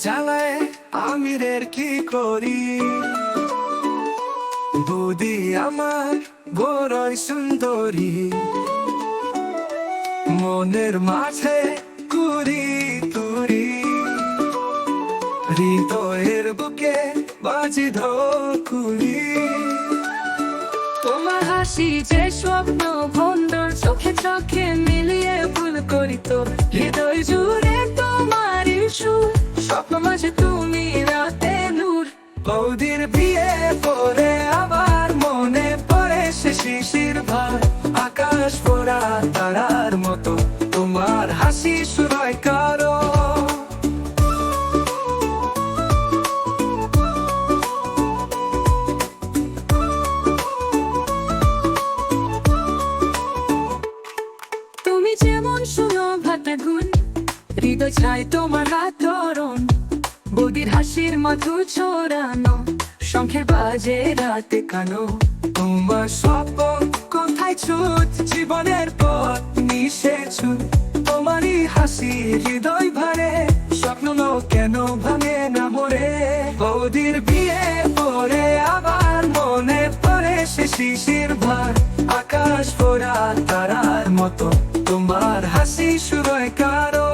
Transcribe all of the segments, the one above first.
জ্বালায় আমিরের কি করি। বৌদি আমার বড়ই সুন্দরী, মনের মাঝে কুড়ি তুরি, হৃদয়ের বুকে বাজি ধরি। তোমার হাসি যে স্বপ্ন ভন্দর, চোখে চোখে মিলিয়ে ভুল করি তো। হৃদয় জুড়ে তোমার সুর, স্বপ্ন মাঝে তুমি রাতে নূর। বৌদির বিয়ে পরে আবার মনে পড়ে সে শিশির ভার, আকাশ ভরা তারার মতো তোমার হাসি সুরয় কারো। তুমি যেমন সুলভাতে গুণ, হৃদয় চাই তোমার হাত ধরুন। বৌদির হাসির মধু ছড়ানো, শঙ্খের বাজে রাতে কানো। তোমার স্বপ্ন কোথায় ছুট, জীবনের পথ মিশে ছুট। তোমারই হাসি হৃদয় ভরে, স্বপ্ন কেন ভাঙে না মরে। বৌদির বিয়ে পরে আবার মনে পড়ে সে শিশির ভার, আকাশ ভরা তারার মতো তোমার হাসি সুরয় কারো।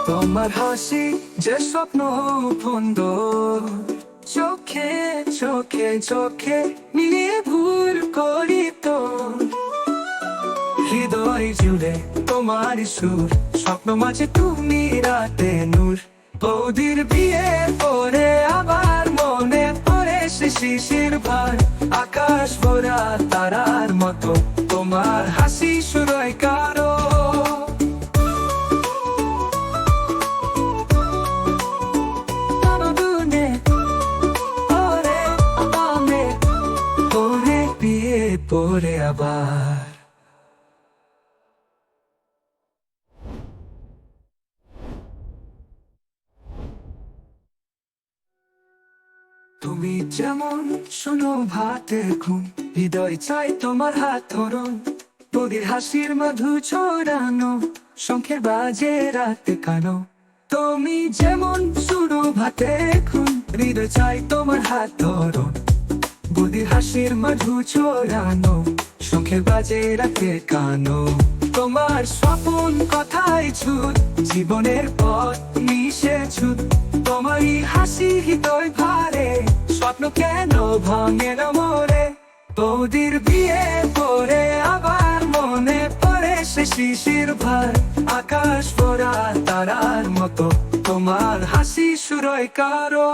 তোমার হাসি যে স্বপ্ন বন্ধর, চোখে চোখে চোখে মিলিয়ে ভুল করি তো। হৃদয় জুড়ে তোমার সুর, স্বপ্ন মাঝে তুমি রাতে নূর। বৌদির বিয়ে পরে আবার মনে পড়ে সে শিশির ভার, আকাশ ভরা তারার মতো তোমার হাসি সুরয় কারো। পরে আবার তুমি যেমন শোনো ভাতের ঘুম, হৃদয় চাই তোমার হাত ধরুন। তোদের হাসির মধু ছড়ানো, শঙ্খের বাজে রাতে কানো। তুমি যেমন শোনো ভাতের ঘুম, হৃদয় চাই তোমার হাত ধরুন। বুদির হাসির মধু ছড়ানো, শঙ্খের বাজে রাতে কানো। তোমার স্বপন কথায় ছুট, জীবনের পথ মিশে ছুট। তোমারই হাসি হৃদয় ভারে, স্বপ্ন কেন ভাঙে না মরে। বৌদির বিয়ে পরে আবার মনে পড়ে সে শিশির ভার, আকাশ ভরা তারার মতো তোমার হাসি সুরয় কারো।